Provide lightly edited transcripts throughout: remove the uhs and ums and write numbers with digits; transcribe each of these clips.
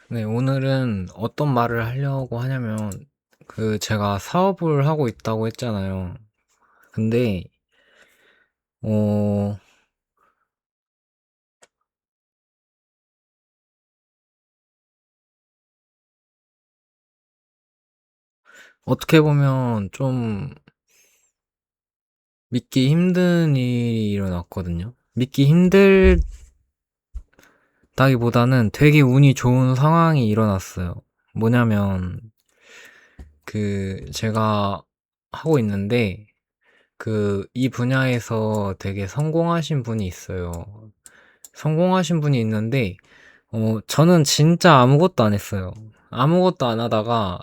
네, 오늘은 어떤 말을 하려고 하냐면, 제가 사업을 하고 있다고 했잖아요. 근데, 어, 어떻게 보면 좀 믿기 힘든 일이 일어났거든요. 믿기 힘들다기보다는 되게 운이 좋은 상황이 일어났어요. 뭐냐면, 제가 하고 있는데, 이 분야에서 되게 성공하신 분이 있어요. 성공하신 분이 있는데, 저는 진짜 아무것도 안 했어요. 아무것도 안 하다가,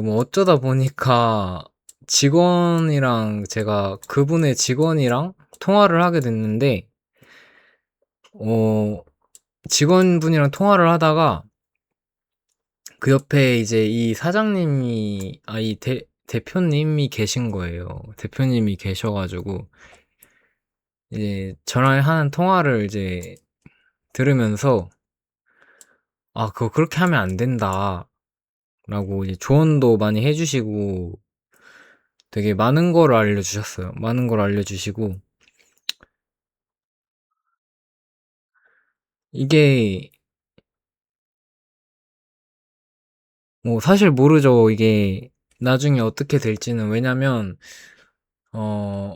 뭐 어쩌다 보니까 제가 그분의 직원이랑 통화를 하게 됐는데, 어, 직원분이랑 통화를 하다가, 그 옆에 이제 대표님이 계신 거예요. 대표님이 계셔가지고, 이제 저랑 하는 통화를 이제 들으면서, 아, 그거 그렇게 하면 안 된다. 라고 이제 조언도 많이 해주시고 되게 많은 걸 알려주셨어요. 많은 걸 알려주시고 이게 뭐 사실 모르죠. 이게 나중에 어떻게 될지는. 왜냐면 어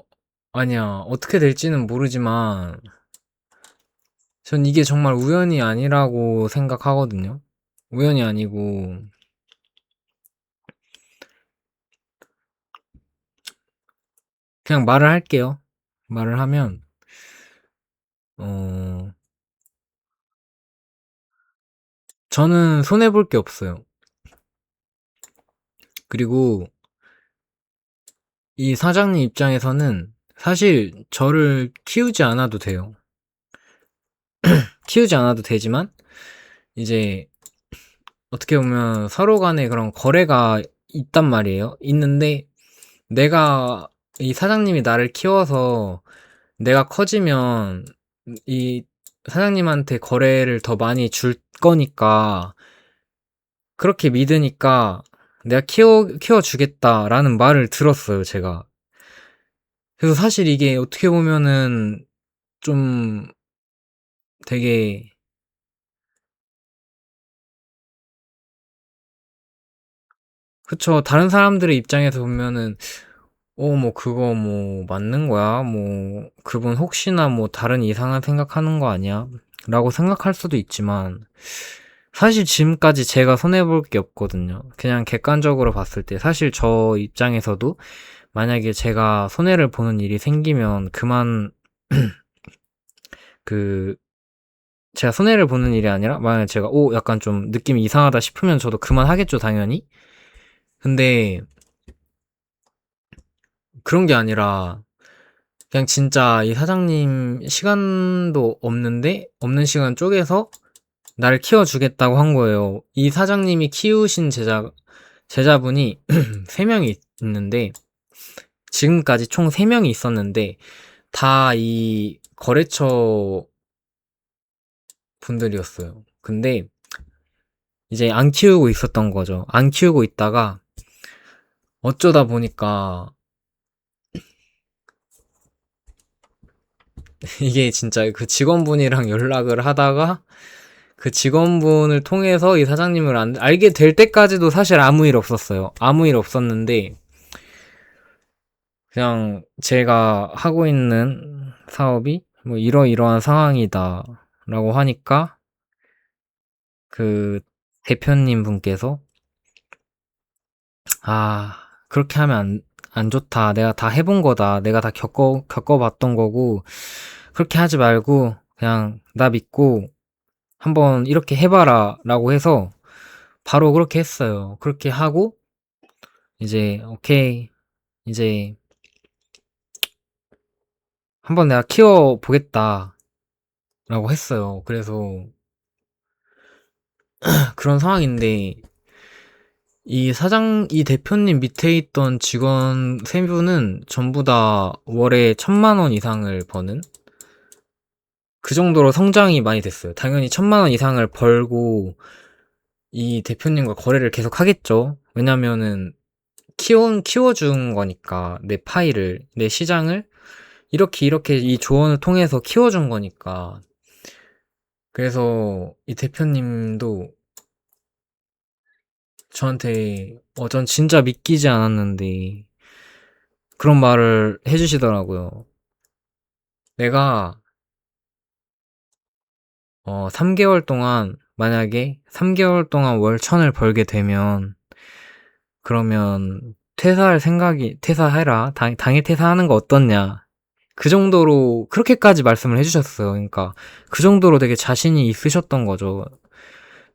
아니야, 어떻게 될지는 모르지만 전 이게 정말 우연이 아니라고 생각하거든요. 우연이 아니고 그냥 말을 할게요. 말을 하면 어 저는 손해 볼 게 없어요. 그리고 이 사장님 입장에서는 사실 저를 키우지 않아도 돼요. 키우지 않아도 되지만 이제 어떻게 보면 서로 간에 그런 거래가 있단 말이에요. 있는데 내가 이 사장님이 나를 키워서 내가 커지면 이 사장님한테 거래를 더 많이 줄 거니까 그렇게 믿으니까 내가 키워주겠다라는 말을 들었어요, 제가. 그래서 사실 이게 어떻게 보면은 좀 되게, 그쵸. 다른 사람들의 입장에서 보면은 뭐 그거 뭐 맞는 거야? 뭐 그분 혹시나 뭐 다른 이상한 생각하는 거 아니야? 라고 생각할 수도 있지만 사실 지금까지 제가 손해볼 게 없거든요. 그냥 객관적으로 봤을 때 사실 저 입장에서도 만약에 제가 손해를 보는 일이 생기면 그 제가 손해를 보는 일이 아니라 만약에 제가 약간 좀 느낌이 이상하다 싶으면 저도 그만하겠죠, 당연히. 근데 그런 게 아니라 그냥 진짜 이 사장님 시간도 없는 시간 쪼개서 나를 키워주겠다고 한 거예요. 이 사장님이 키우신 제자분이 3명이 있는데, 지금까지 총 3명이 있었는데, 다 이 거래처 분들이었어요. 근데 이제 안 키우고 있었던 거죠. 안 키우고 있다가 어쩌다 보니까 이게 진짜 그 직원분이랑 연락을 하다가 그 직원분을 통해서 이 사장님을 알게 될 때까지도 사실 아무 일 없었어요. 아무 일 없었는데, 그냥 제가 하고 있는 사업이 뭐 이러이러한 상황이다 라고 하니까 그 대표님 분께서, 아, 그렇게 하면 안 좋다. 내가 다 해본 거다. 내가 다 겪어봤던 거고, 그렇게 하지 말고 그냥 나 믿고 한번 이렇게 해봐라 라고 해서 바로 그렇게 했어요. 그렇게 하고 이제 오케이, 이제 한번 내가 키워보겠다 라고 했어요. 그래서 그런 상황인데 이 대표님 밑에 있던 직원 세 분은 전부 다 월에 1,000만 원 이상을 버는, 그 정도로 성장이 많이 됐어요. 당연히 1,000만 원 이상을 벌고 이 대표님과 거래를 계속 하겠죠. 왜냐면은 키워준 거니까, 내 파일을, 내 시장을 이렇게 이 조언을 통해서 키워준 거니까. 그래서 이 대표님도 저한테, 전 진짜 믿기지 않았는데, 그런 말을 해주시더라고요. 내가, 3개월 동안, 만약에 3개월 동안 월 1000을 벌게 되면, 그러면 퇴사해라. 당일 퇴사하는 거 어떻냐. 그 정도로, 그렇게까지 말씀을 해주셨어요. 그러니까, 그 정도로 되게 자신이 있으셨던 거죠.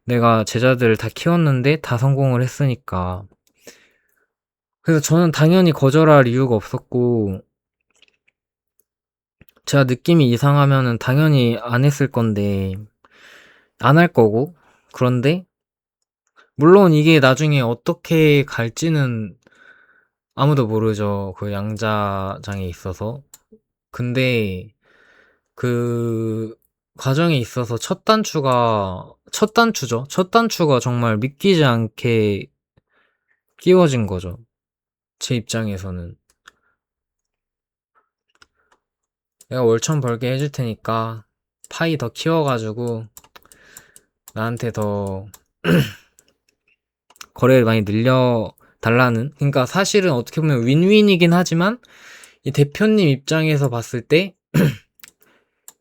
내가 제자들을 다 키웠는데 다 성공을 했으니까. 그래서 저는 당연히 거절할 이유가 없었고, 제가 느낌이 이상하면은 당연히 안 했을 건데, 안 할 거고, 그런데, 물론 이게 나중에 어떻게 갈지는 아무도 모르죠. 그 양자장에 있어서. 근데, 그, 과정에 있어서 첫 단추죠. 첫 단추가 정말 믿기지 않게 끼워진 거죠. 제 입장에서는. 내가 월천 벌게 해줄 테니까, 파이 더 키워가지고, 나한테 더 거래를 많이 늘려달라는. 그러니까 사실은 어떻게 보면 윈윈이긴 하지만, 이 대표님 입장에서 봤을 때,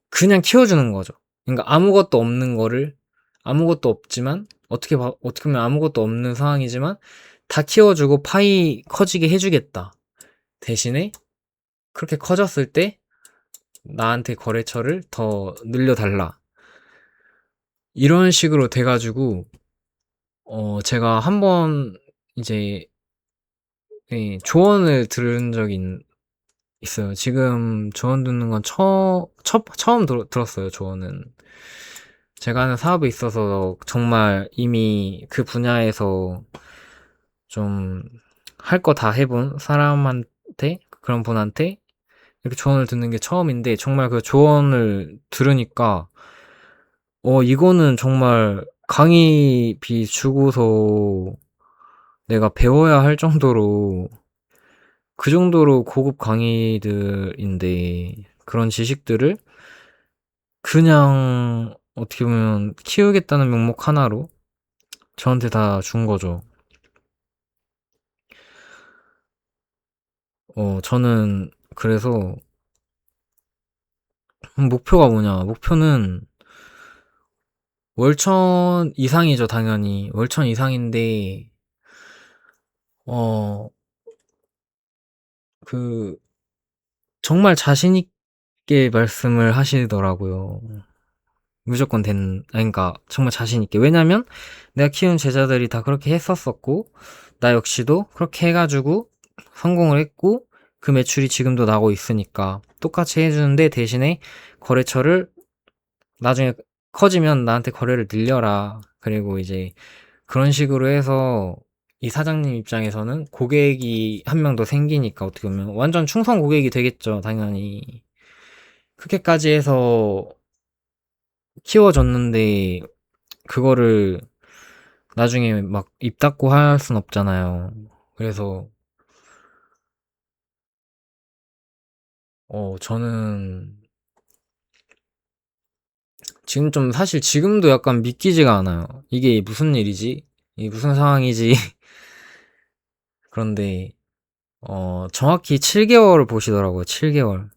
그냥 키워주는 거죠. 그러니까 아무것도 없는 거를, 아무것도 없지만, 어떻게 보면 아무것도 없는 상황이지만, 다 키워주고 파이 커지게 해주겠다. 대신에, 그렇게 커졌을 때, 나한테 거래처를 더 늘려달라. 이런 식으로 돼가지고, 제가 한번 이제, 예, 조언을 들은 적이 있어요. 지금 조언 듣는 건 처음 들었어요, 조언은. 제가 하는 사업에 있어서 정말 이미 그 분야에서 좀 할 거 다 해본 사람한테, 그런 분한테 이렇게 조언을 듣는 게 처음인데, 정말 그 조언을 들으니까, 이거는 정말 강의비 주고서 내가 배워야 할 정도로, 그 정도로 고급 강의들인데, 그런 지식들을 그냥 어떻게 보면 키우겠다는 명목 하나로 저한테 다 준 거죠. 저는 그래서 목표가 뭐냐? 목표는 월천 이상이죠, 당연히. 월천 이상인데, 어, 그, 정말 자신있게 말씀을 하시더라고요. 무조건 그러니까 정말 자신있게. 왜냐면 내가 키운 제자들이 다 그렇게 했었었고, 나 역시도 그렇게 해가지고 성공을 했고, 그 매출이 지금도 나고 있으니까 똑같이 해주는데, 대신에 거래처를 나중에 커지면 나한테 거래를 늘려라. 그리고 이제 그런 식으로 해서 이 사장님 입장에서는 고객이 한 명 더 생기니까, 어떻게 보면 완전 충성 고객이 되겠죠, 당연히. 그렇게까지 해서 키워줬는데, 그거를 나중에 막 입 닫고 할 순 없잖아요. 그래서 저는 지금 좀, 사실 지금도 약간 믿기지가 않아요. 이게 무슨 일이지? 이게 무슨 상황이지? 그런데 정확히 7개월을 보시더라고요. 7개월.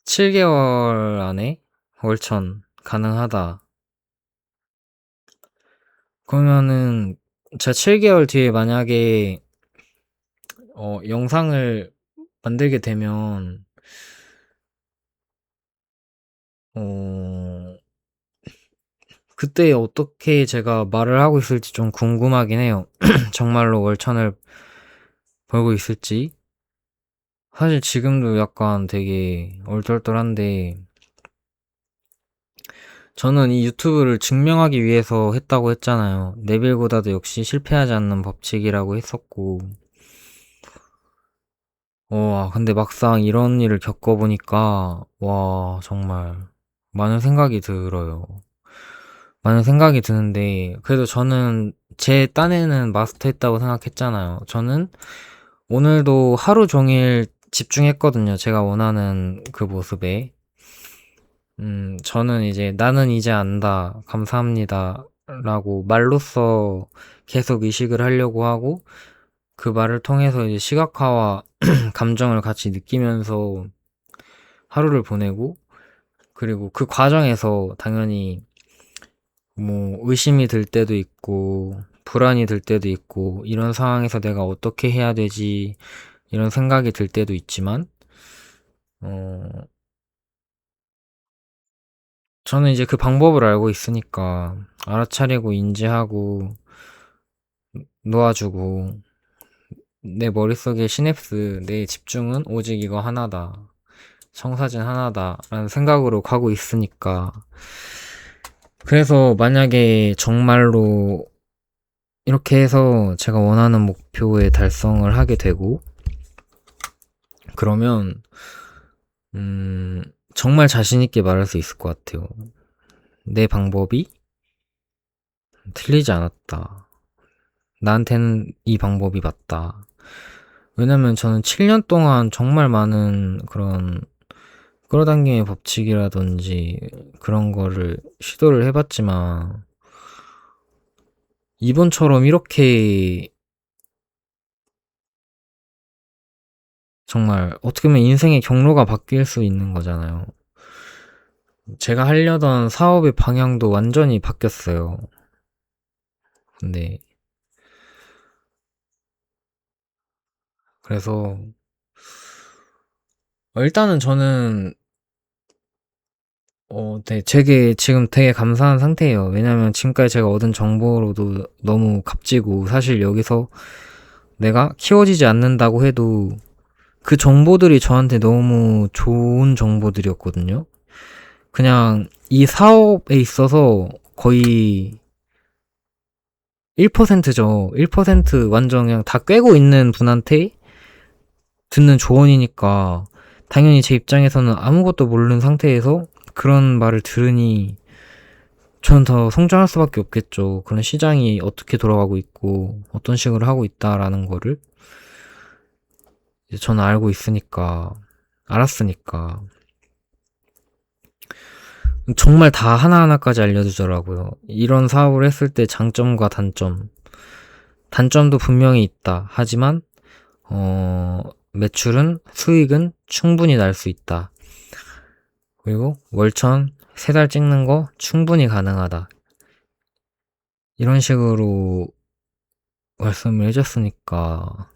7개월 안에 월천 가능하다. 그러면은 제가 7개월 뒤에 만약에 영상을 만들게 되면, 어 그때 어떻게 제가 말을 하고 있을지 좀 궁금하긴 해요. 정말로 월천을 벌고 있을지. 사실 지금도 약간 되게 얼떨떨한데, 저는 이 유튜브를 증명하기 위해서 했다고 했잖아요. 네빌보다도 역시 실패하지 않는 법칙이라고 했었고, 근데 막상 이런 일을 겪어보니까, 와, 정말 많은 생각이 들어요. 많은 생각이 드는데, 그래도 저는 제 딴에는 마스터했다고 생각했잖아요. 저는 오늘도 하루 종일 집중했거든요. 제가 원하는 그 모습에. 저는 이제 나는 이제 안다, 감사합니다, 라고 말로써 계속 의식을 하려고 하고, 그 말을 통해서 이제 시각화와 감정을 같이 느끼면서 하루를 보내고, 그리고 그 과정에서 당연히 뭐 의심이 들 때도 있고, 불안이 들 때도 있고, 이런 상황에서 내가 어떻게 해야 되지, 이런 생각이 들 때도 있지만, 어, 저는 이제 그 방법을 알고 있으니까 알아차리고 인지하고 놓아주고, 내 머릿속에 시냅스, 내 집중은 오직 이거 하나다, 청사진 하나다 라는 생각으로 가고 있으니까. 그래서 만약에 정말로 이렇게 해서 제가 원하는 목표에 달성을 하게 되고, 그러면 정말 자신 있게 말할 수 있을 것 같아요. 내 방법이 틀리지 않았다, 나한테는 이 방법이 맞다. 왜냐면 저는 7년 동안 정말 많은 그런 끌어당김의 법칙이라든지 그런 거를 시도를 해봤지만, 이번처럼 이렇게 정말 어떻게 보면 인생의 경로가 바뀔 수 있는 거잖아요. 제가 하려던 사업의 방향도 완전히 바뀌었어요. 근데 그래서 일단은 저는 되게 지금 되게 감사한 상태예요. 왜냐면 지금까지 제가 얻은 정보로도 너무 값지고, 사실 여기서 내가 키워지지 않는다고 해도 그 정보들이 저한테 너무 좋은 정보들이었거든요. 그냥 이 사업에 있어서 거의 1%죠. 1% 완전 그냥 다 꿰고 있는 분한테 듣는 조언이니까, 당연히 제 입장에서는 아무것도 모르는 상태에서 그런 말을 들으니 저는 더 성장할 수밖에 없겠죠. 그런 시장이 어떻게 돌아가고 있고 어떤 식으로 하고 있다라는 거를 이제 저는 알고 있으니까, 알았으니까. 정말 다 하나하나까지 알려주더라고요. 이런 사업을 했을 때 장점과 단점. 단점도 분명히 있다. 하지만 매출은, 수익은 충분히 날 수 있다. 그리고 월천 3달 찍는 거 충분히 가능하다. 이런 식으로 말씀을 해줬으니까.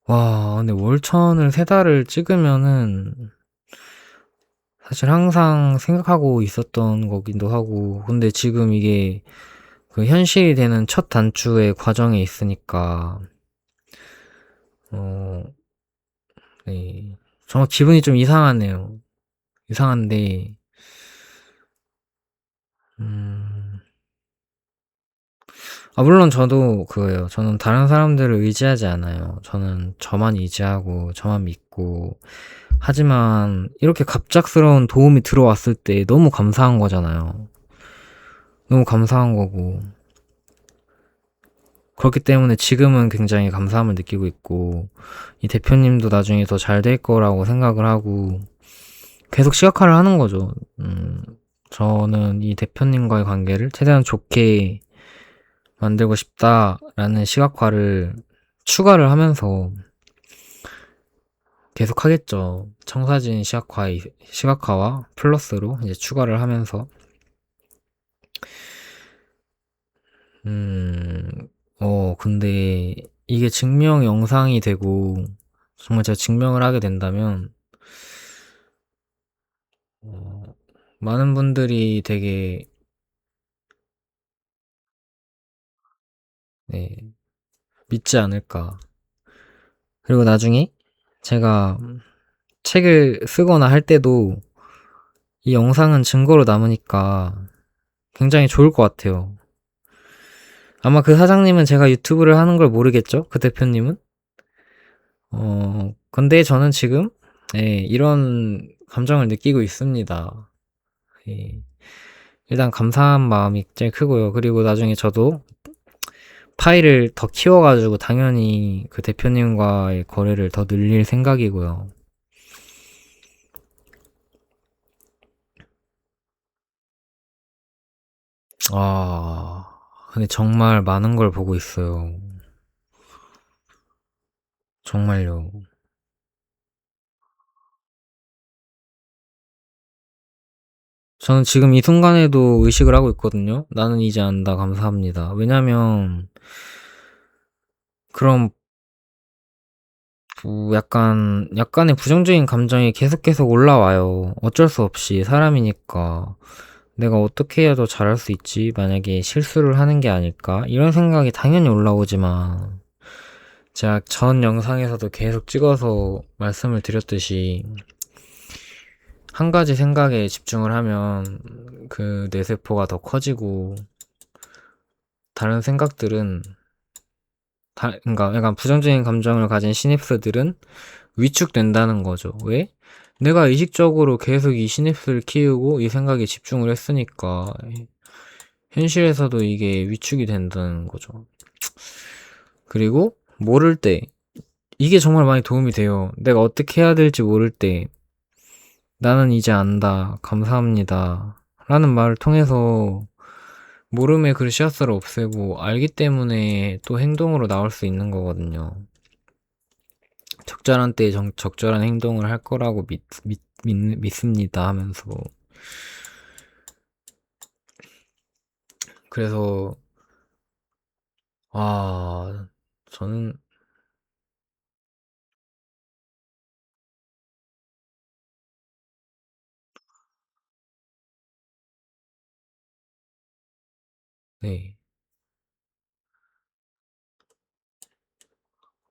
와, 근데 월천을 3달을 찍으면은 사실 항상 생각하고 있었던 거기도 하고, 근데 지금 이게 그 현실이 되는 첫 단추의 과정에 있으니까, 어, 네. 정말 기분이 좀 이상하네요. 이상한데, 음, 물론 저도 그거예요. 저는 다른 사람들을 의지하지 않아요. 저는 저만 의지하고, 저만 믿고, 하지만 이렇게 갑작스러운 도움이 들어왔을 때 너무 감사한 거잖아요. 너무 감사한 거고. 그렇기 때문에 지금은 굉장히 감사함을 느끼고 있고, 이 대표님도 나중에 더 잘 될 거라고 생각을 하고, 계속 시각화를 하는 거죠. 저는 이 대표님과의 관계를 최대한 좋게 만들고 싶다라는 시각화를 추가를 하면서 계속 하겠죠. 청사진 시각화와 플러스로 이제 추가를 하면서, 근데 이게 증명 영상이 되고, 정말 제가 증명을 하게 된다면, 어, 많은 분들이 되게, 네, 믿지 않을까. 그리고 나중에 제가 책을 쓰거나 할 때도 이 영상은 증거로 남으니까 굉장히 좋을 것 같아요. 아마 그 사장님은 제가 유튜브를 하는 걸 모르겠죠? 그 대표님은? 근데 저는 지금, 이런 감정을 느끼고 있습니다. 예. 일단 감사한 마음이 제일 크고요. 그리고 나중에 저도 파일을 더 키워가지고 당연히 그 대표님과의 거래를 더 늘릴 생각이고요. 아, 근데 정말 많은 걸 보고 있어요. 정말요. 저는 지금 이 순간에도 의식을 하고 있거든요. 나는 이제 안다. 감사합니다. 왜냐면, 그런, 약간의 부정적인 감정이 계속 올라와요. 어쩔 수 없이 사람이니까. 내가 어떻게 해야 더 잘할 수 있지? 만약에 실수를 하는 게 아닐까? 이런 생각이 당연히 올라오지만, 제가 전 영상에서도 계속 찍어서 말씀을 드렸듯이, 한 가지 생각에 집중을 하면 그 뇌세포가 더 커지고, 다른 생각들은, 그러니까 약간 부정적인 감정을 가진 시냅스들은 위축된다는 거죠. 왜? 내가 의식적으로 계속 이 시냅스를 키우고 이 생각에 집중을 했으니까 현실에서도 이게 위축이 된다는 거죠. 그리고 모를 때 이게 정말 많이 도움이 돼요. 내가 어떻게 해야 될지 모를 때 나는 이제 안다. 감사합니다. 라는 말을 통해서 모름의 그 씨앗을 없애고 알기 때문에 또 행동으로 나올 수 있는 거거든요. 적절한 때에 적절한 행동을 할 거라고 믿습니다 하면서. 그래서, 아, 저는, 네.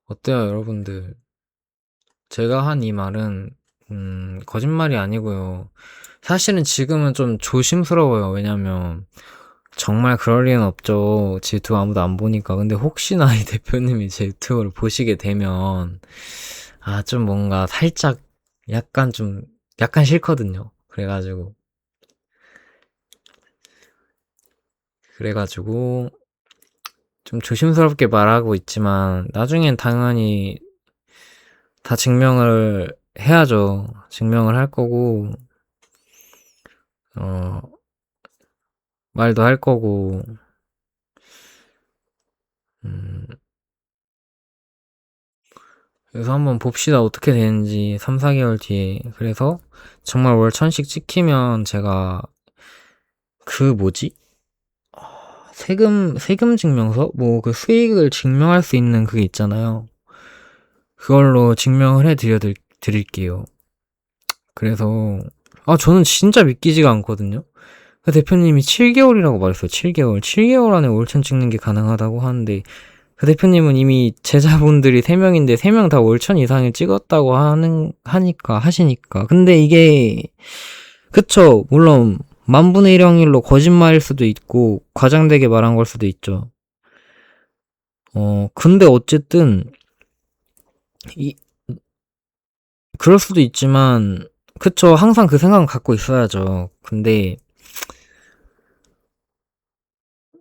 어때요, 여러분들? 제가 한 이 말은, 거짓말이 아니고요. 사실은 지금은 좀 조심스러워요. 왜냐면, 정말 그럴 리는 없죠. 제 유튜브 아무도 안 보니까. 근데 혹시나 이 대표님이 제 유튜브를 보시게 되면, 아, 좀 뭔가 살짝, 약간 좀, 약간 싫거든요. 그래가지고, 좀 조심스럽게 말하고 있지만, 나중엔 당연히 다 증명을 해야죠. 증명을 할 거고, 어, 말도 할 거고, 음, 그래서 한번 봅시다. 어떻게 되는지, 3, 4개월 뒤에. 그래서, 정말 월 1000씩 찍히면 제가, 그 뭐지? 세금 증명서? 뭐, 그 수익을 증명할 수 있는 그게 있잖아요. 그걸로 증명을 드릴게요. 그래서, 아, 저는 진짜 믿기지가 않거든요? 그 대표님이 7개월이라고 말했어요. 7개월. 7개월 안에 월천 찍는 게 가능하다고 하는데, 그 대표님은 이미 제자분들이 3명인데, 3명 다 월천 이상을 찍었다고 하시니까. 근데 이게, 그쵸. 물론, 만분의 1 확률로 거짓말일 수도 있고, 과장되게 말한 걸 수도 있죠. 근데 어쨌든, 이, 그럴 수도 있지만, 그쵸. 항상 그 생각은 갖고 있어야죠. 근데,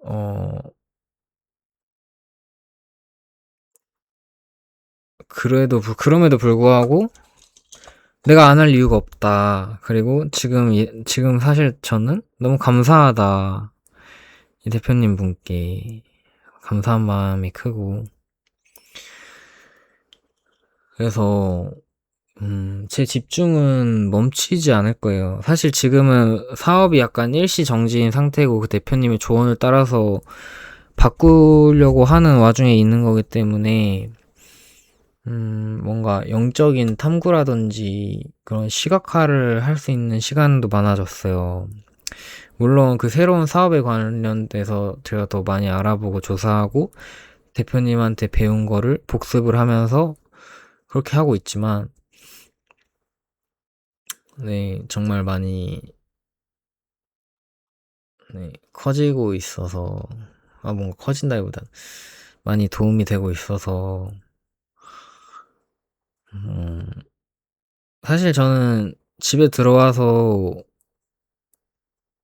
어, 그럼에도 불구하고, 내가 안 할 이유가 없다. 그리고 지금 사실 저는 너무 감사하다. 이 대표님 분께. 감사한 마음이 크고. 그래서, 제 집중은 멈추지 않을 거예요. 사실 지금은 사업이 약간 일시 정지인 상태고 그 대표님의 조언을 따라서 바꾸려고 하는 와중에 있는 거기 때문에, 뭔가 영적인 탐구라든지 그런 시각화를 할 수 있는 시간도 많아졌어요. 물론 그 새로운 사업에 관련돼서 제가 더 많이 알아보고 조사하고 대표님한테 배운 거를 복습을 하면서 그렇게 하고 있지만, 네, 정말 많이, 네, 커지고 있어서, 뭔가 커진다기보단 많이 도움이 되고 있어서, 음, 사실 저는 집에 들어와서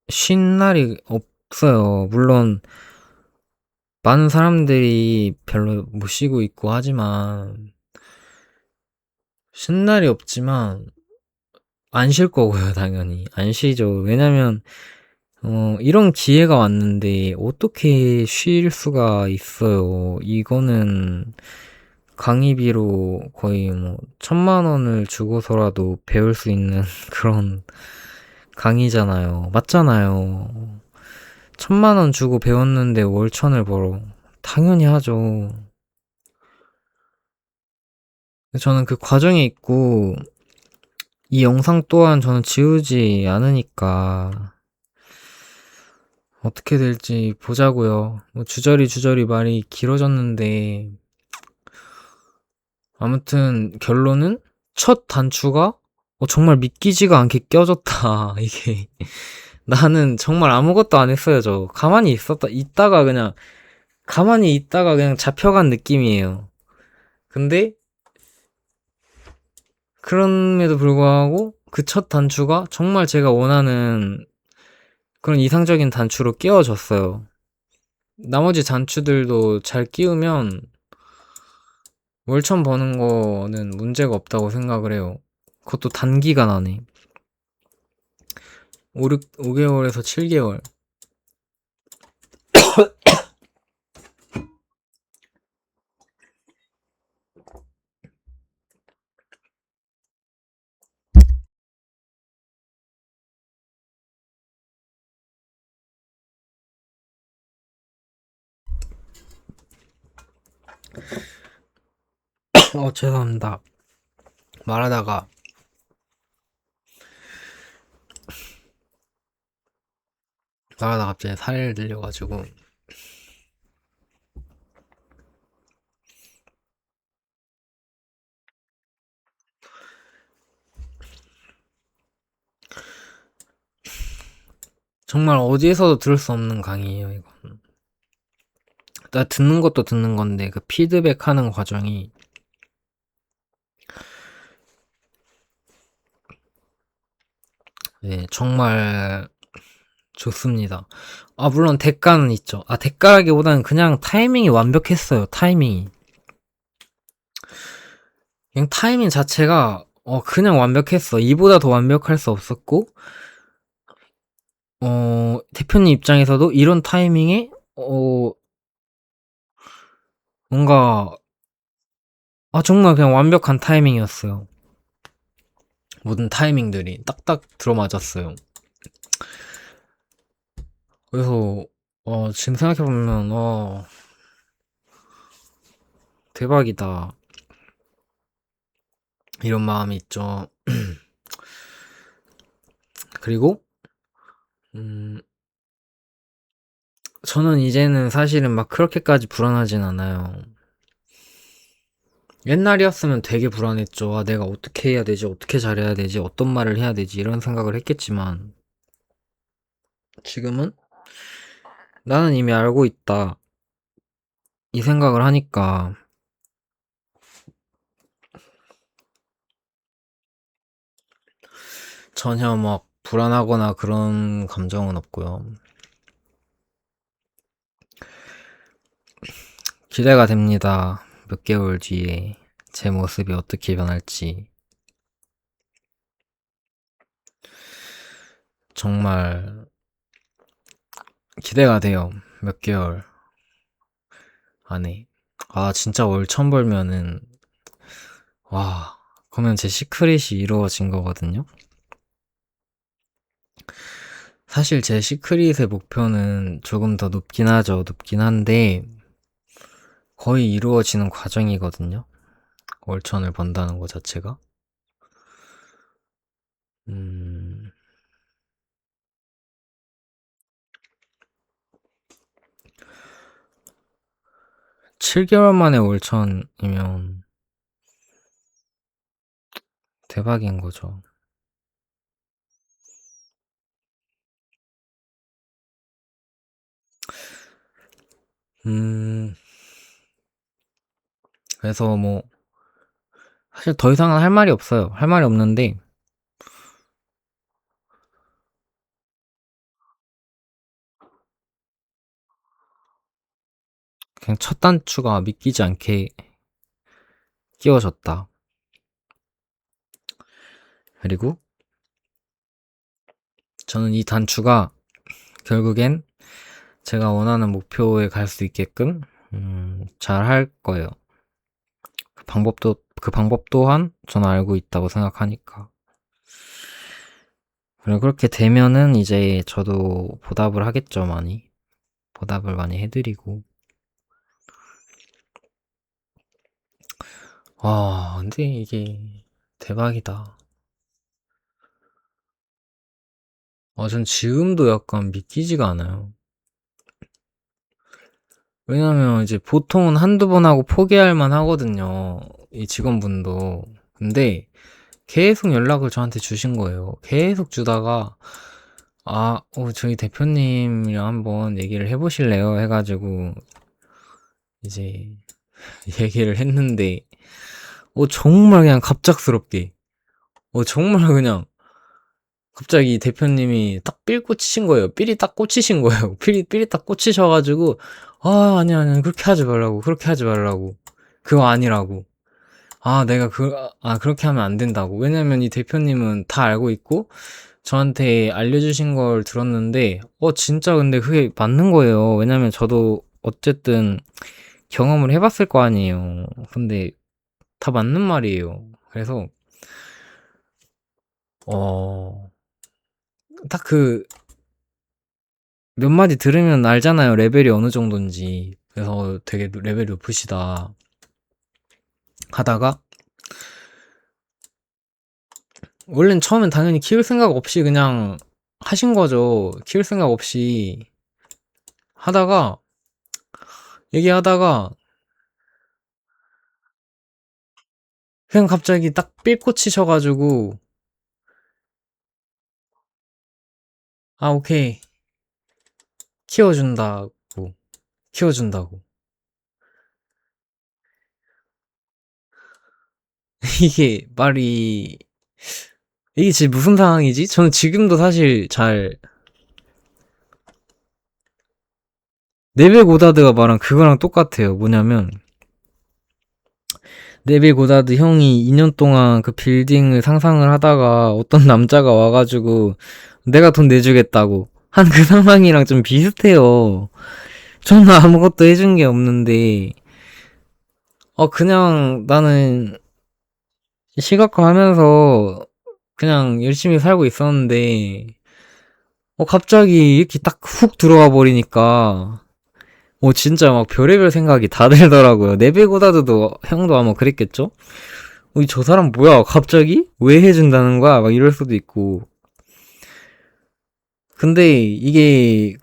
쉰 날이 없어요. 물론 많은 사람들이 별로 못 쉬고 있고 하지만 쉰 날이 없지만 안 쉴 거고요, 당연히. 안 쉬죠. 왜냐면 이런 기회가 왔는데 어떻게 쉴 수가 있어요. 이거는 강의비로 거의 뭐 1,000,000원을 주고서라도 배울 수 있는 그런 강의잖아요. 맞잖아요. 1,000,000원 주고 배웠는데 월천을 벌어. 당연히 하죠. 저는 그 과정에 있고 이 영상 또한 저는 지우지 않으니까 어떻게 될지 보자고요. 뭐 주저리 주저리 말이 길어졌는데 아무튼 결론은 첫 단추가 정말 믿기지가 않게 껴졌다. 이게 나는 정말 아무것도 안 했어요. 저 가만히 있다가 그냥 잡혀간 느낌이에요. 근데 그럼에도 불구하고 그 첫 단추가 정말 제가 원하는 그런 이상적인 단추로 끼워졌어요. 나머지 단추들도 잘 끼우면 월천 버는 거는 문제가 없다고 생각을 해요. 그것도 단기간 안에 5개월에서 7개월. 죄송합니다. 말하다가 갑자기 살을 들려가지고. 정말 어디에서도 들을 수 없는 강의예요, 이건. 나 듣는 것도 듣는 건데 그 피드백 하는 과정이 네, 정말 좋습니다. 물론 대가는 있죠. 대가라기보다는 그냥 타이밍이 완벽했어요. 타이밍이. 그냥 타이밍 자체가 그냥 완벽했어. 이보다 더 완벽할 수 없었고 대표님 입장에서도 이런 타이밍에 뭔가 정말 그냥 완벽한 타이밍이었어요. 모든 타이밍들이 딱딱 들어맞았어요. 그래서 지금 생각해보면 대박이다 이런 마음이 있죠. 그리고 저는 이제는 사실은 막 그렇게까지 불안하진 않아요. 옛날이었으면 되게 불안했죠. 내가 어떻게 해야 되지? 어떻게 잘해야 되지? 어떤 말을 해야 되지? 이런 생각을 했겠지만 지금은 나는 이미 알고 있다. 이 생각을 하니까 전혀 막 불안하거나 그런 감정은 없고요. 기대가 됩니다. 몇 개월 뒤에 제 모습이 어떻게 변할지. 정말 기대가 돼요. 몇 개월 안에. 진짜 월 처음 벌면은, 와, 그러면 제 시크릿이 이루어진 거거든요? 사실 제 시크릿의 목표는 조금 더 높긴 하죠. 높긴 한데, 거의 이루어지는 과정이거든요. 월천을 번다는 것 자체가. 7개월 만에 월천이면 대박인 거죠. 음, 그래서 뭐, 사실 더 이상은 할 말이 없어요. 할 말이 없는데, 그냥 첫 단추가 믿기지 않게 끼워졌다. 그리고 저는 이 단추가 결국엔 제가 원하는 목표에 갈 수 있게끔 잘 할 거예요. 그 방법 또한 저는 알고 있다고 생각하니까. 그리고 그렇게 되면은 이제 저도 보답을 하겠죠, 많이. 보답을 많이 해드리고. 와, 근데 이게 대박이다. 전 지금도 약간 믿기지가 않아요. 왜냐면 이제 보통은 한두 번 하고 포기할 만 하거든요. 이 직원분도. 근데 계속 연락을 저한테 주신 거예요. 계속 주다가, 저희 대표님이랑 한번 얘기를 해보실래요? 해가지고, 이제, 얘기를 했는데, 정말 그냥 갑작스럽게, 정말 그냥, 갑자기 대표님이 딱 삘 꽂히신 거예요. 삘이 딱 꽂히신 거예요. 삘이 딱 꽂히셔가지고, 아니야, 그렇게 하지 말라고, 그렇게 하지 말라고. 그거 아니라고. 그렇게 하면 안 된다고. 왜냐면 이 대표님은 다 알고 있고, 저한테 알려주신 걸 들었는데, 진짜 근데 그게 맞는 거예요. 왜냐면 저도 어쨌든 경험을 해봤을 거 아니에요. 근데 다 맞는 말이에요. 그래서, 딱 몇 마디 들으면 알잖아요. 레벨이 어느 정도인지. 그래서 되게 레벨이 높으시다. 하다가, 원래는 처음엔 당연히 키울 생각 없이 그냥 하신 거죠. 키울 생각 없이 하다가, 얘기하다가, 그냥 갑자기 딱 삘 꽂히셔가지고, 오케이. 키워준다고. 키워준다고. 이게 말이, 이게 지금 무슨 상황이지? 저는 지금도 사실 잘, 네베 고다드가 말한 그거랑 똑같아요. 뭐냐면, 네베 고다드 형이 2년 동안 그 빌딩을 상상을 하다가 어떤 남자가 와가지고 내가 돈 내주겠다고 한 그 상황이랑 좀 비슷해요. 저는 아무것도 해준 게 없는데, 그냥 나는 시각화 하면서 그냥 열심히 살고 있었는데, 갑자기 이렇게 딱 훅 들어와 버리니까, 진짜 막 별의별 생각이 다 들더라고요. 네베고다드도 형도 아마 그랬겠죠? 저 사람 뭐야? 갑자기? 왜 해준다는 거야? 막 이럴 수도 있고. 근데 이게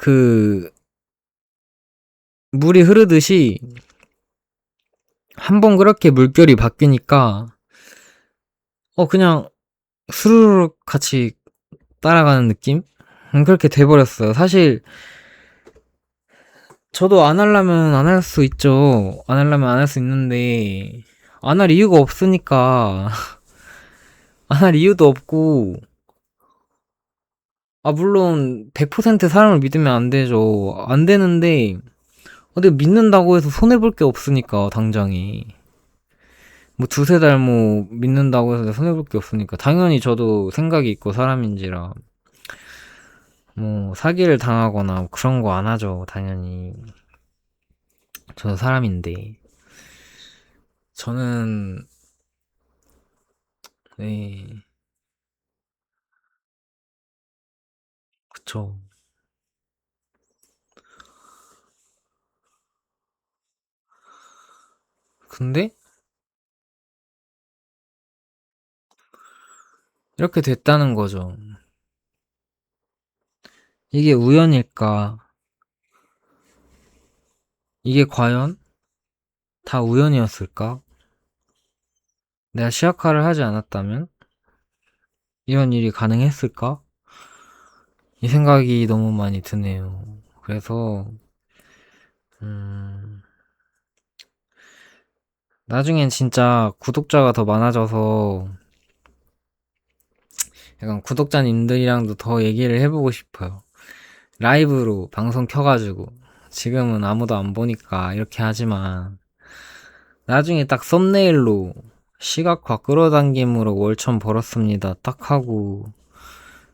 물이 흐르듯이 한 번 그렇게 물결이 바뀌니까, 그냥 스르륵 같이 따라가는 느낌? 그렇게 돼버렸어요. 사실, 저도 안 하려면 안 할 수 있죠. 안 하려면 안 할 수 있는데, 안 할 이유가 없으니까, 안 할 이유도 없고, 물론, 100% 사람을 믿으면 안 되죠. 안 되는데, 내가 믿는다고 해서 손해볼 게 없으니까, 당장에. 뭐, 두세 달 뭐, 믿는다고 해서 손해볼 게 없으니까. 당연히 저도 생각이 있고 사람인지라, 뭐, 사기를 당하거나 뭐 그런 거 안 하죠. 당연히. 저도 사람인데. 저는, 네, 그쵸. 근데, 이렇게 됐다는 거죠. 이게 우연일까? 이게 과연 다 우연이었을까? 내가 시약화를 하지 않았다면 이런 일이 가능했을까? 이 생각이 너무 많이 드네요. 그래서 음, 나중엔 진짜 구독자가 더 많아져서 약간 구독자님들이랑도 더 얘기를 해보고 싶어요. 라이브로 방송 켜가지고 지금은 아무도 안 보니까 이렇게 하지만 나중에 딱 썸네일로 시각화 끌어당김으로 월천 벌었습니다 딱 하고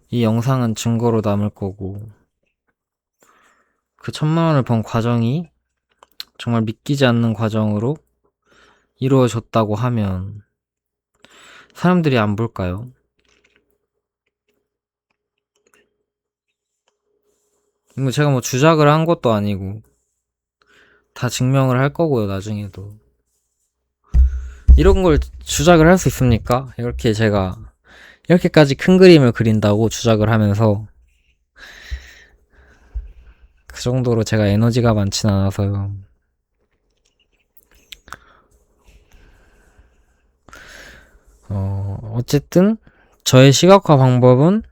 이 영상은 증거로 남을 거고 그 1,000,000원을 번 과정이 정말 믿기지 않는 과정으로 이루어졌다고 하면 사람들이 안 볼까요? 이거 제가 뭐 주작을 한 것도 아니고 다 증명을 할 거고요 나중에도. 이런 걸 주작을 할 수 있습니까? 이렇게 제가 이렇게까지 큰 그림을 그린다고 주작을 하면서 그 정도로 제가 에너지가 많진 않아서요. 어쨌든 저의 시각화 방법은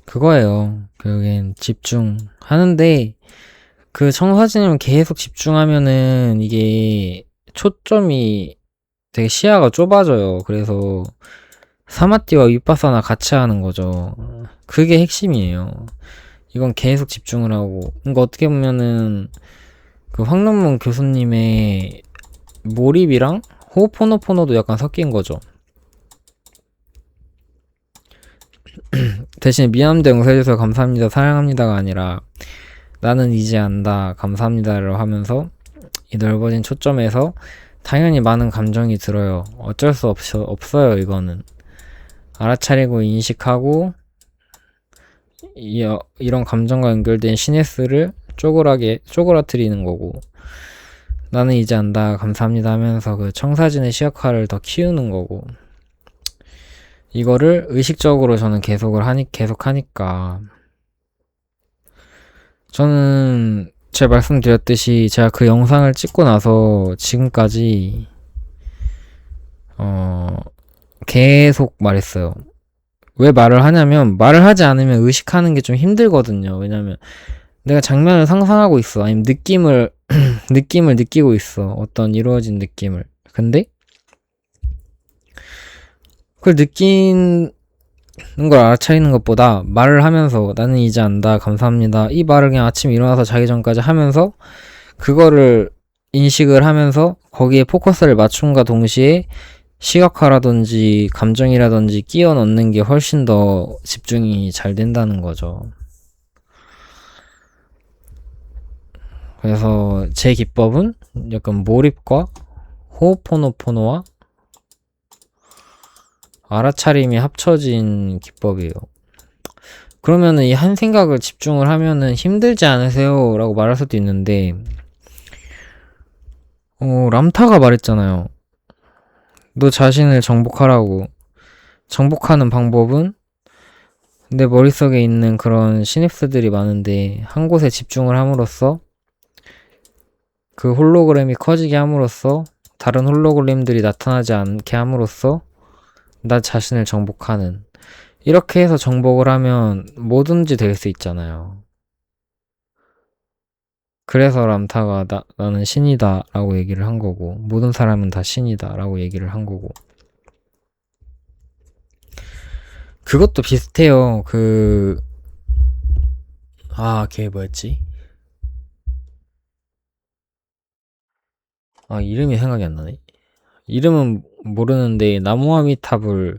그거예요. 결국엔 집중하는데 그 청사진을 계속 집중하면은 이게 초점이 되게 시야가 좁아져요. 그래서 사마띠와 윗바사나 같이 하는 거죠. 그게 핵심이에요. 이건 계속 집중을 하고. 그러니까 어떻게 보면은 그 황론문 교수님의 몰입이랑 호호포노포노도 약간 섞인 거죠. 대신 미안합니다 용서해주셔서 감사합니다 사랑합니다가 아니라 나는 이제 안다 감사합니다를 하면서 이 넓어진 초점에서 당연히 많은 감정이 들어요. 어쩔 수 없어요 이거는. 알아차리고 인식하고 이런 감정과 연결된 시네스를 쪼그라뜨리는 거고 나는 이제 안다 감사합니다 하면서 그 청사진의 시각화를 더 키우는 거고 이거를 의식적으로 저는 계속 하니까 저는 제가 말씀드렸듯이 제가 그 영상을 찍고 나서 지금까지 계속 말했어요. 왜 말을 하냐면 말을 하지 않으면 의식하는 게 좀 힘들거든요. 왜냐면 내가 장면을 상상하고 있어. 아니면 느낌을 느끼고 있어. 어떤 이루어진 느낌을. 근데 그걸 느끼는 걸 알아차리는 것보다 말을 하면서 나는 이제 안다 감사합니다 이 말을 그냥 아침에 일어나서 자기 전까지 하면서 그거를 인식을 하면서 거기에 포커스를 맞춤과 동시에 시각화라든지 감정이라든지 끼워 넣는 게 훨씬 더 집중이 잘 된다는 거죠. 그래서 제 기법은 약간 몰입과 호호포노포노와 알아차림이 합쳐진 기법이에요. 그러면은 이 한 생각을 집중을 하면은 힘들지 않으세요? 라고 말할 수도 있는데 람타가 말했잖아요. 너 자신을 정복하라고. 정복하는 방법은 내 머릿속에 있는 그런 시냅스들이 많은데 한 곳에 집중을 함으로써 그 홀로그램이 커지게 함으로써 다른 홀로그램들이 나타나지 않게 함으로써 나 자신을 정복하는 이렇게 해서 정복을 하면 뭐든지 될 수 있잖아요. 그래서 람타가 나는 신이다 라고 얘기를 한 거고 모든 사람은 다 신이다 라고 얘기를 한 거고 그것도 비슷해요. 걔 뭐였지? 이름이 생각이 안 나네. 이름은 모르는데 나무아미타불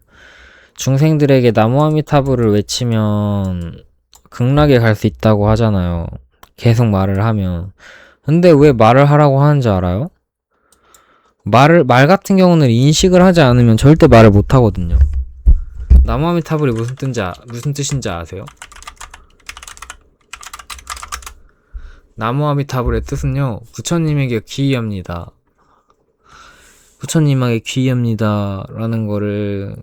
중생들에게 나무아미타불을 외치면 극락에 갈 수 있다고 하잖아요. 계속 말을 하면. 근데 왜 말을 하라고 하는지 알아요? 말 같은 경우는 인식을 하지 않으면 절대 말을 못 하거든요. 나무아미타불이 무슨 뜻인지 아세요? 나무아미타불의 뜻은요, 부처님에게 귀의합니다. 부처님에게 귀의합니다. 라는 거를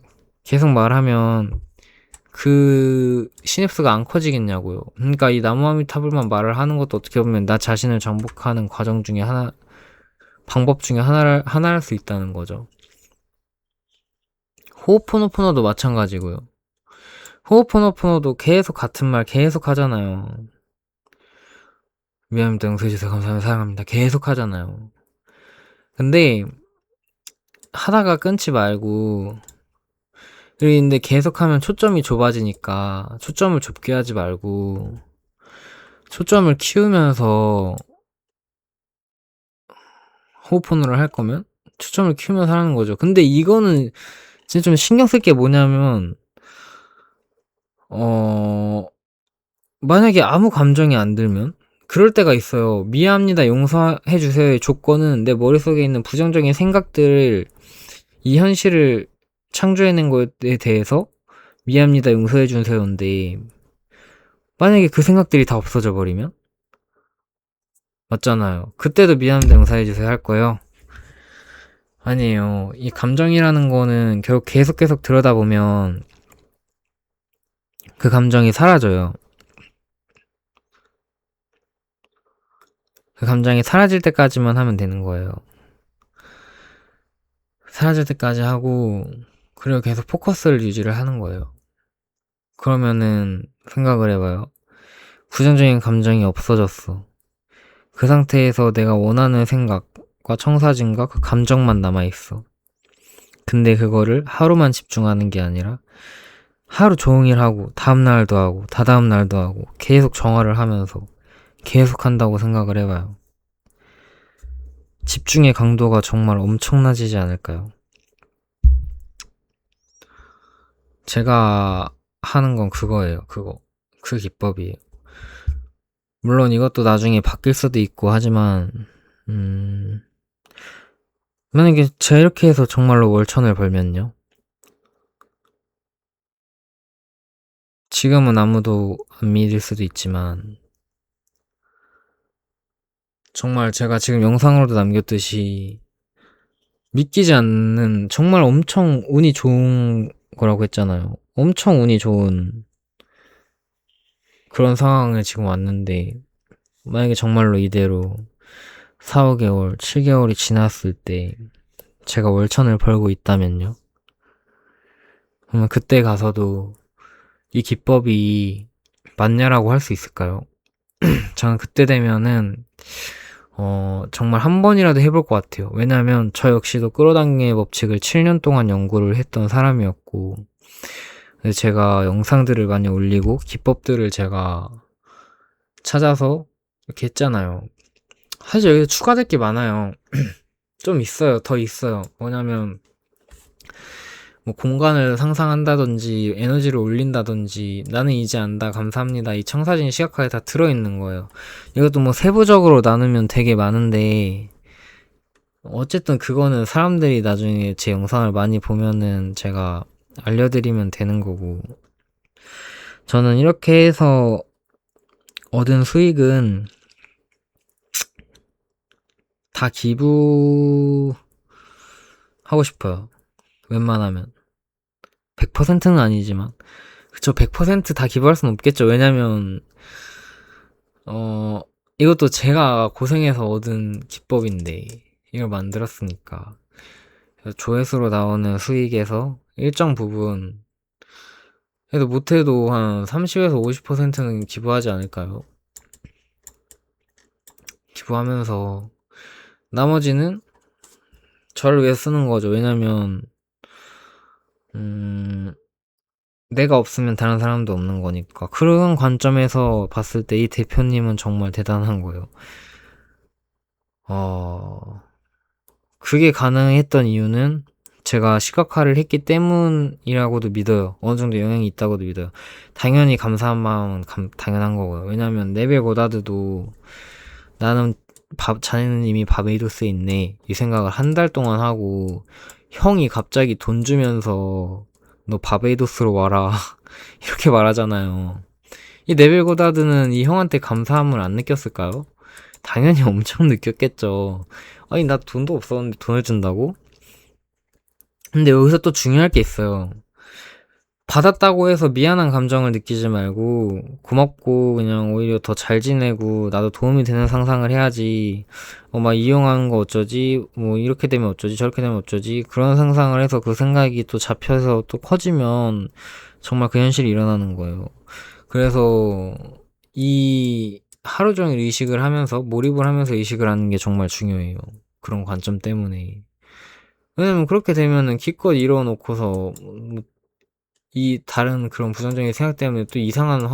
계속 말하면 그 시냅스가 안 커지겠냐고요. 그러니까 이 나무아미타불만 말을 하는 것도 어떻게 보면 나 자신을 정복하는 과정 중에 방법 중에 하나를 할 수 있다는 거죠. 호호포노포노도 마찬가지고요. 호호포노포노도 계속 같은 말 계속 하잖아요. 미안합니다. 용서해주세요. 감사합니다. 사랑합니다. 계속 하잖아요. 근데 하다가 끊지 말고 근데 계속하면 초점이 좁아지니까 초점을 좁게 하지 말고 초점을 키우면서 호흡폰으로 할 거면 초점을 키우면서 하는 거죠. 근데 이거는 진짜 좀 신경 쓸 게 뭐냐면 어 만약에 아무 감정이 안 들면 그럴 때가 있어요. "미안합니다. 용서해 주세요."의 조건은 내 머릿속에 있는 부정적인 생각들을 이 현실을 창조해낸 것에 대해서 "미안합니다. 용서해 주세요."인데 만약에 그 생각들이 다 없어져 버리면? 맞잖아요. 그때도 "미안합니다. 용서해 주세요." 할 거예요? 아니에요. 이 감정이라는 거는 결국 계속 들여다보면 그 감정이 사라져요. 그 감정이 사라질 때까지만 하면 되는 거예요. 사라질 때까지 하고 그리고 계속 포커스를 유지를 하는 거예요. 그러면은 생각을 해봐요. 부정적인 감정이 없어졌어. 그 상태에서 내가 원하는 생각과 청사진과 그 감정만 남아있어. 근데 그거를 하루만 집중하는 게 아니라 하루 종일 하고 다음날도 하고 다다음날도 하고 계속 정화를 하면서 계속 한다고 생각을 해봐요. 집중의 강도가 정말 엄청나지지 않을까요? 제가 하는 건 그거예요. 그 기법이에요. 물론 이것도 나중에 바뀔 수도 있고 하지만 만약에 제가 이렇게 해서 정말로 월천을 벌면요. 지금은 아무도 안 믿을 수도 있지만 정말 제가 지금 영상으로도 남겼듯이 믿기지 않는 정말 엄청 운이 좋은 거라고 했잖아요. 엄청 운이 좋은 그런 상황에 지금 왔는데 만약에 정말로 이대로 4, 5개월, 7개월이 지났을 때 제가 월천을 벌고 있다면요. 그러면 그때 가서도 이 기법이 맞냐라고 할 수 있을까요? 저는 그때 되면은 정말 한 번이라도 해볼 것 같아요. 왜냐면 저 역시도 끌어당김의 법칙을 7년 동안 연구를 했던 사람이었고 제가 영상들을 많이 올리고 기법들을 제가 찾아서 이렇게 했잖아요. 사실 여기서 추가될 게 많아요. 좀 있어요. 더 있어요. 뭐냐면 뭐 공간을 상상한다든지 에너지를 올린다든지 나는 이제 안다 감사합니다 이 청사진 시각화에 다 들어있는 거예요. 이것도 뭐 세부적으로 나누면 되게 많은데 어쨌든 그거는 사람들이 나중에 제 영상을 많이 보면은 제가 알려드리면 되는 거고 저는 이렇게 해서 얻은 수익은 다 기부하고 싶어요. 웬만하면 100%는 아니지만 그쵸 100%다 기부할 수는 없겠죠. 왜냐면 이것도 제가 고생해서 얻은 기법인데 이걸 만들었으니까 조회수로 나오는 수익에서 일정 부분 그래도 못해도 한 30에서 50%는 기부하지 않을까요? 기부하면서 나머지는 저를 위해 쓰는 거죠. 왜냐면 내가 없으면 다른 사람도 없는 거니까 그런 관점에서 봤을 때 이 대표님은 정말 대단한 거예요. 그게 가능했던 이유는 제가 시각화를 했기 때문이라고도 믿어요. 어느 정도 영향이 있다고도 믿어요. 당연히 감사한 마음은 당연한 거고요. 왜냐면 네벨 고다드도 나는 자네는 이미 바베이도스에 있네 이 생각을 한 달 동안 하고 형이 갑자기 돈 주면서 너 바베이도스로 와라 이렇게 말하잖아요. 이 네벨 고다드는 이 형한테 감사함을 안 느꼈을까요? 당연히 엄청 느꼈겠죠. 아니 나 돈도 없었는데 돈을 준다고? 근데 여기서 또 중요할 게 있어요. 받았다고 해서 미안한 감정을 느끼지 말고 고맙고 그냥 오히려 더 잘 지내고 나도 도움이 되는 상상을 해야지 막 이용하는 거 어쩌지 뭐 이렇게 되면 어쩌지 저렇게 되면 어쩌지 그런 상상을 해서 그 생각이 또 잡혀서 또 커지면 정말 그 현실이 일어나는 거예요. 그래서 이 하루 종일 의식을 하면서 몰입을 하면서 의식을 하는 게 정말 중요해요. 그런 관점 때문에. 왜냐면 그렇게 되면은 기껏 이뤄놓고서 이 다른 그런 부정적인 생각 때문에 또 이상한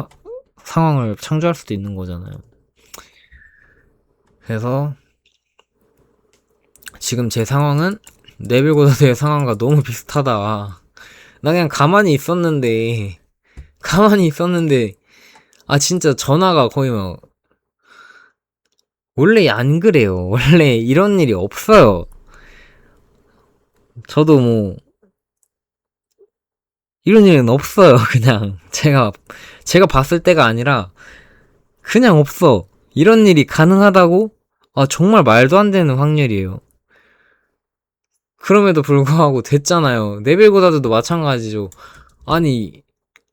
상황을 창조할 수도 있는 거잖아요. 그래서 지금 제 상황은 네빌고다드의 상황과 너무 비슷하다. 나 그냥 가만히 있었는데 아 진짜 전화가 거의 막 원래 안 그래요. 원래 이런 일이 없어요. 저도 뭐 이런 일은 없어요. 그냥 제가 봤을 때가 아니라 그냥 없어. 이런 일이 가능하다고? 아 정말 말도 안 되는 확률이에요. 그럼에도 불구하고 됐잖아요. 네빌고다드도 마찬가지죠. 아니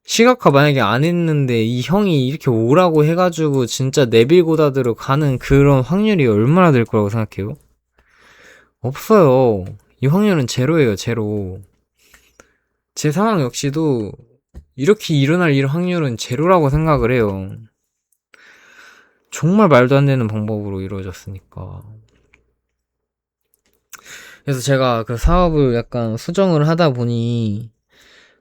시각화 만약에 안 했는데 이 형이 이렇게 오라고 해가지고 진짜 네빌고다드로 가는 그런 확률이 얼마나 될 거라고 생각해요? 없어요. 이 확률은 제로예요, 제로. 제 상황 역시도 이렇게 일어날 일 확률은 제로라고 생각을 해요. 정말 말도 안 되는 방법으로 이루어졌으니까. 그래서 제가 그 사업을 약간 수정을 하다 보니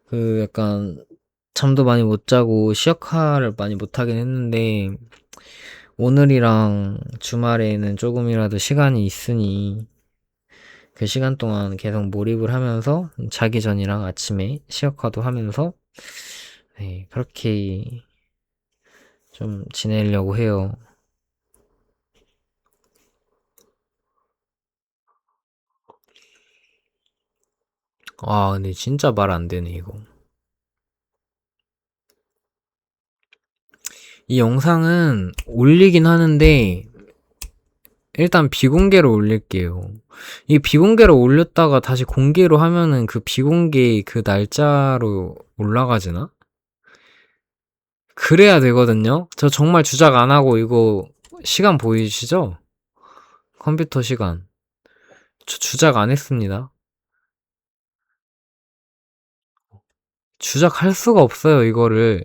그 약간 잠도 많이 못 자고 시역화를 많이 못 하긴 했는데 오늘이랑 주말에는 조금이라도 시간이 있으니 그 시간 동안 계속 몰입을 하면서 자기 전이랑 아침에 시역화도 하면서 네, 그렇게 좀 지내려고 해요. 아, 근데 진짜 말 안 되네, 이거. 이 영상은 올리긴 하는데 일단 비공개로 올릴게요. 이 비공개로 올렸다가 다시 공개로 하면은 그 비공개 그 날짜로 올라가지나? 그래야 되거든요. 저 정말 주작 안 하고 이거 시간 보이시죠? 컴퓨터 시간. 저 주작 안 했습니다. 주작할 수가 없어요, 이거를.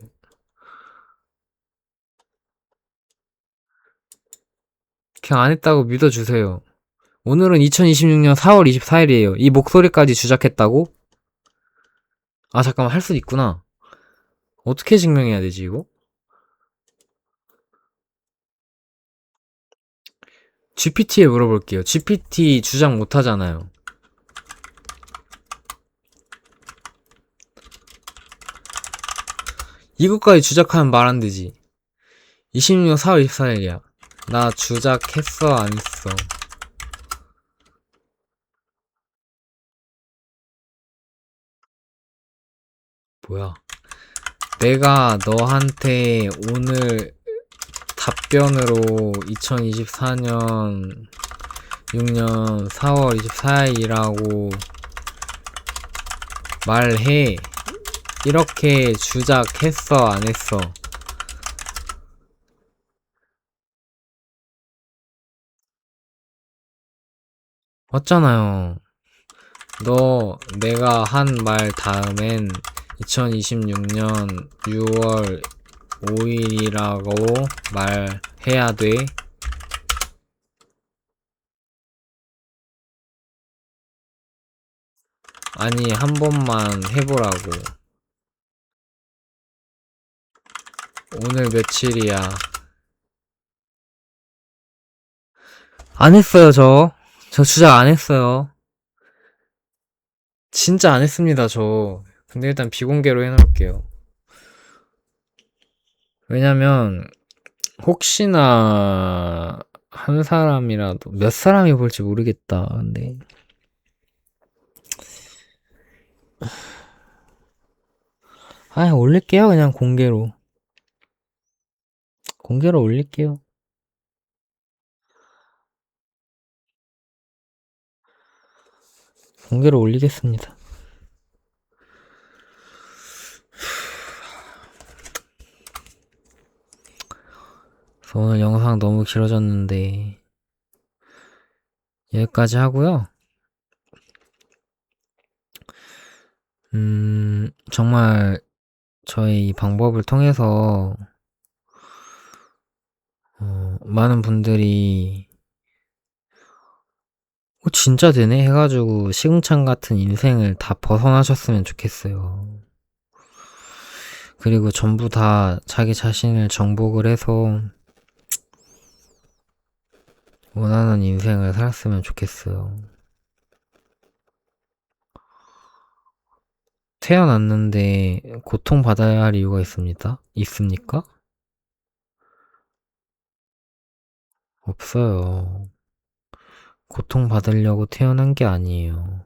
그냥 안 했다고 믿어주세요. 오늘은 2026년 4월 24일이에요. 이 목소리까지 주작했다고? 아, 잠깐만, 할 수 있구나. 어떻게 증명해야 되지, 이거? GPT에 물어볼게요. GPT 주작 못 하잖아요. 이것까지 주작하면 말 안 되지. 26년 4월 24일이야. 나 주작했어, 안 했어? 뭐야. 내가 너한테 오늘 답변으로 2024년 6년 4월 24일이라고 말해. 이렇게 주작했어, 안 했어? 맞잖아요. 내가 한 말 다음엔 2026년 6월 5일이라고 말해야 돼. 아니, 한 번만 해보라고. 오늘 며칠이야? 안 했어요, 저. 저 주작 안 했어요. 진짜 안 했습니다, 저. 근데 일단 비공개로 해놓을게요. 왜냐면, 혹시나, 한 사람이라도, 몇 사람이 볼지 모르겠다, 근데. 아, 올릴게요, 그냥 공개로. 공개로 올릴게요. 공개로 올리겠습니다. 그래서 오늘 영상 너무 길어졌는데, 여기까지 하고요. 정말 저의 이 방법을 통해서 많은 분들이 진짜 되네 해가지고 시궁창 같은 인생을 다 벗어나셨으면 좋겠어요. 그리고 전부 다 자기 자신을 정복을 해서 원하는 인생을 살았으면 좋겠어요. 태어났는데 고통받아야 할 이유가 있습니까? 없어요. 고통받으려고 태어난 게 아니에요.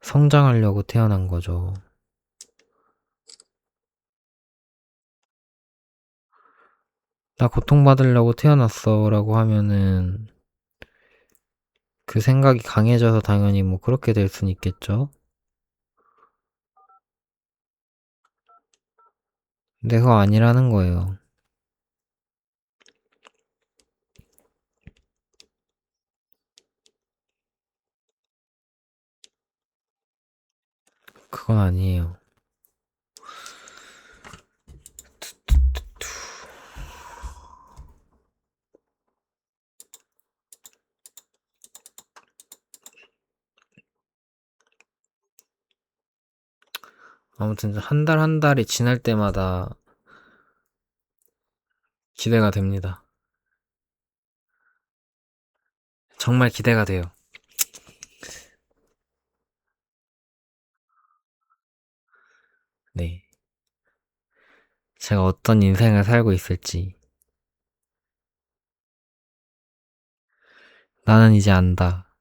성장하려고 태어난 거죠. 나 고통받으려고 태어났어 라고 하면은 그 생각이 강해져서 당연히 뭐 그렇게 될 순 있겠죠? 근데 그거 아니라는 거예요. 그건 아니에요. 아무튼 한 달이 지날 때마다 기대가 됩니다. 정말 기대가 돼요. 네. 제가 어떤 인생을 살고 있을지. 나는 이제 안다.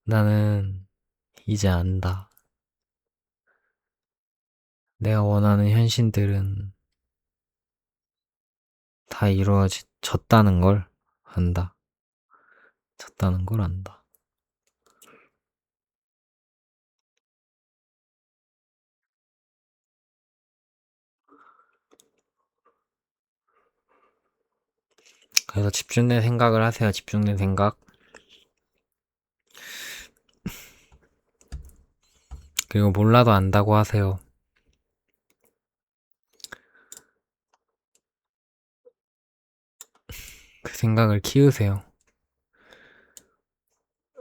나는 이제 안다. 내가 원하는 현실들은 다 이루어졌다는 걸 안다. 졌다는 걸 안다. 그래서 집중된 생각을 하세요. 집중된 생각. 그리고 몰라도 안다고 하세요. 그 생각을 키우세요.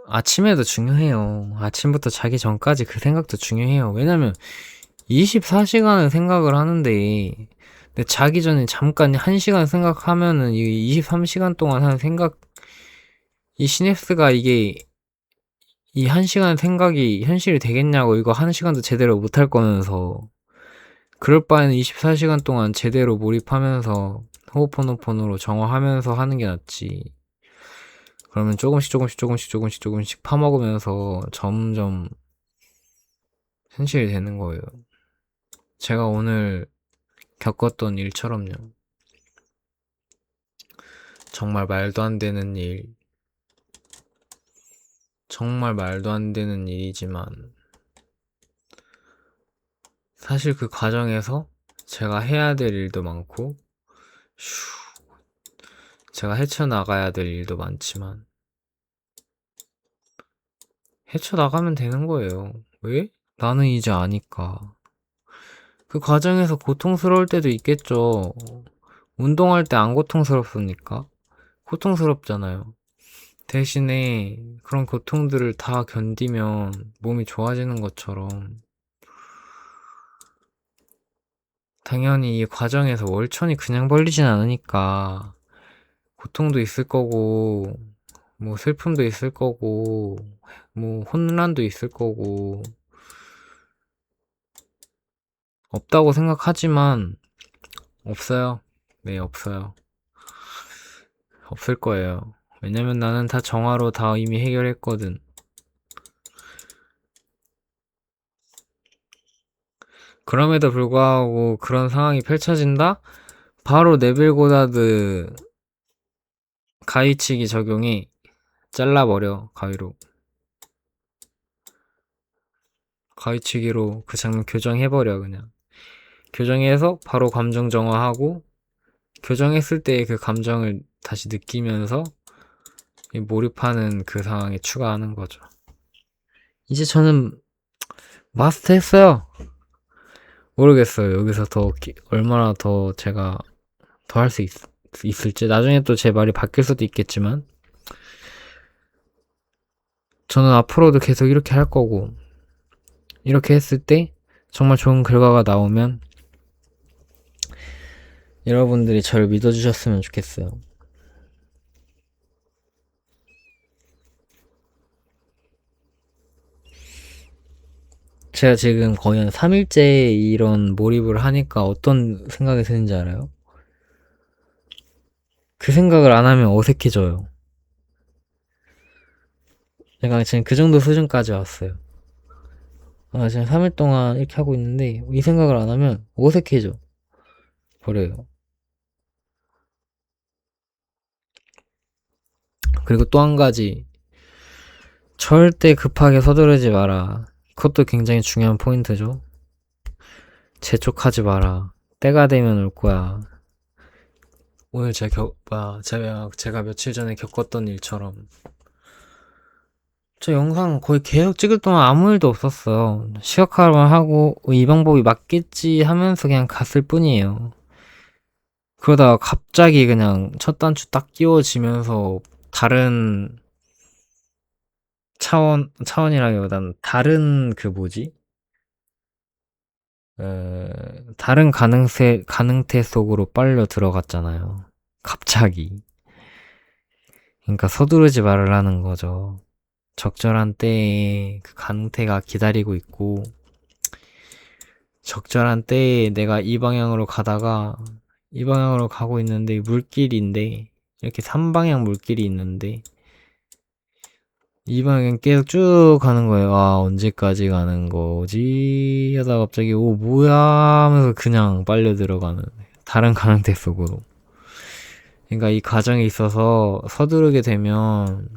아침에도 중요해요. 아침부터 자기 전까지 그 생각도 중요해요. 왜냐면 24시간을 생각을 하는데 근데 자기 전에 잠깐 1시간 생각하면은 이 23시간 동안 한 생각 이 시냅스가 이게 이 1시간 생각이 현실이 되겠냐고 이거 1시간도 제대로 못할 거면서 그럴 바에는 24시간 동안 제대로 몰입하면서 호흡호노폰으로 정화하면서 하는 게 낫지. 그러면 조금씩 파먹으면서 점점 현실이 되는 거예요. 제가 오늘 겪었던 일처럼요. 정말 말도 안 되는 일, 정말 말도 안 되는 일이지만 사실 그 과정에서 제가 해야 될 일도 많고 제가 헤쳐나가야 될 일도 많지만 헤쳐나가면 되는 거예요. 왜? 나는 이제 아니까. 그 과정에서 고통스러울 때도 있겠죠. 운동할 때 안 고통스럽습니까? 고통스럽잖아요. 대신에 그런 고통들을 다 견디면 몸이 좋아지는 것처럼 당연히 이 과정에서 월천이 그냥 벌리진 않으니까 고통도 있을 거고 뭐 슬픔도 있을 거고 뭐 혼란도 있을 거고 없다고 생각하지만 없어요. 네, 없어요. 없을 거예요. 왜냐면 나는 다 정화로 다 이미 해결했거든. 그럼에도 불구하고 그런 상황이 펼쳐진다? 바로 네빌 고다드 가위치기 적용이 잘라버려, 가위로. 가위치기로 그 장면 교정해버려, 그냥. 교정해서 바로 감정 정화하고, 교정했을 때의 그 감정을 다시 느끼면서 몰입하는 그 상황에 추가하는 거죠. 이제 저는 마스터했어요. 모르겠어요. 여기서 얼마나 더 제가 더 할 수 있을지. 나중에 또 제 말이 바뀔 수도 있겠지만, 저는 앞으로도 계속 이렇게 할 거고, 이렇게 했을 때 정말 좋은 결과가 나오면 여러분들이 저를 믿어주셨으면 좋겠어요. 제가 지금 거의 한 3일째 이런 몰입을 하니까 어떤 생각이 드는지 알아요? 그 생각을 안 하면 어색해져요. 제가 지금 그 정도 수준까지 왔어요. 지금 3일 동안 이렇게 하고 있는데 이 생각을 안 하면 어색해져 버려요. 그리고 또 한 가지, 절대 급하게 서두르지 마라. 그것도 굉장히 중요한 포인트죠. 재촉하지 마라. 때가 되면 올 거야. 오늘 제가 며칠 전에 겪었던 일처럼 저 영상 거의 계속 찍을 동안 아무 일도 없었어요. 시각화만 하고 이 방법이 맞겠지 하면서 그냥 갔을 뿐이에요. 그러다가 갑자기 그냥 첫 단추 딱 끼워지면서 다른 차원이라기보단 다른 그 뭐지? 다른 가능태 속으로 빨려 들어갔잖아요. 갑자기. 그러니까 서두르지 말라는 거죠. 적절한 때에 그 가능태가 기다리고 있고, 적절한 때에 내가 이 방향으로 가다가 이 방향으로 가고 있는데 물길인데, 이렇게 3방향 물길이 있는데 이 방향 계속 쭉 가는 거예요. 언제까지 가는 거지? 하다가 갑자기 뭐야 하면서 그냥 빨려 들어가는 다른 가능태 속으로. 그러니까 이 과정에 있어서 서두르게 되면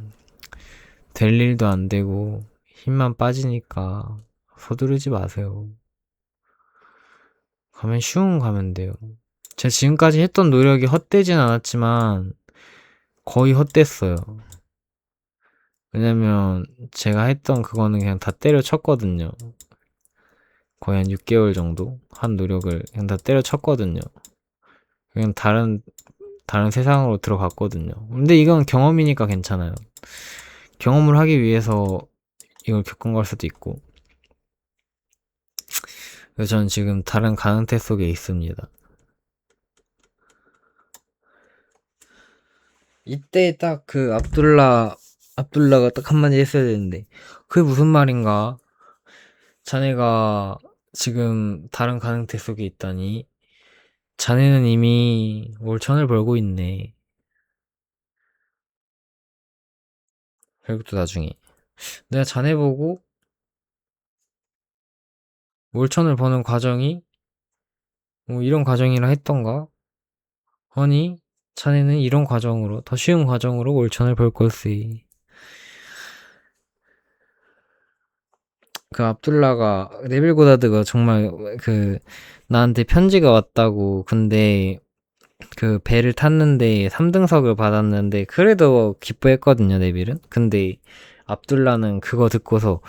될 일도 안 되고 힘만 빠지니까 서두르지 마세요. 가면 쉬운 가면 돼요. 제가 지금까지 했던 노력이 헛되진 않았지만 거의 헛됐어요. 왜냐면 제가 했던 그거는 그냥 다 때려쳤거든요. 거의 한 6개월 정도 한 노력을 그냥 다 때려쳤거든요. 그냥 다른 세상으로 들어갔거든요. 근데 이건 경험이니까 괜찮아요. 경험을 하기 위해서 이걸 겪은 걸 수도 있고. 그래서 저는 지금 다른 가능태 속에 있습니다. 이때 딱 그 압둘라가 딱 한마디 했어야 되는데, 그게 무슨 말인가? 자네가 지금 다른 가능태 속에 있다니, 자네는 이미 올천을 벌고 있네. 그리고 또 나중에 내가 자네 보고 올천을 버는 과정이 뭐 이런 과정이라 했던가? 아니, 자네는 이런 과정으로, 더 쉬운 과정으로 올천을 벌 걸세. 그 압둘라가, 네빌 고다드가 정말 그 나한테 편지가 왔다고. 근데 그 배를 탔는데 3등석을 받았는데 그래도 기뻐했거든요, 네빌은. 근데 압둘라는 그거 듣고서,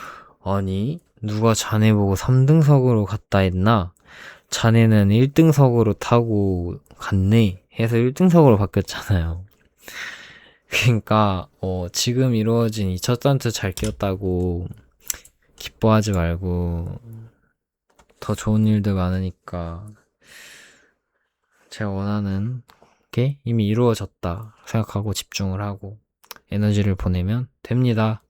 아니, 누가 자네 보고 3등석으로 갔다 했나? 자네는 1등석으로 타고 갔네 해서 1등석으로 바뀌었잖아요. 그러니까 지금 이루어진 이 첫 단추 잘 끼웠다고 기뻐하지 말고, 더 좋은 일들 많으니까 제가 원하는 게 이미 이루어졌다 생각하고 집중을 하고 에너지를 보내면 됩니다.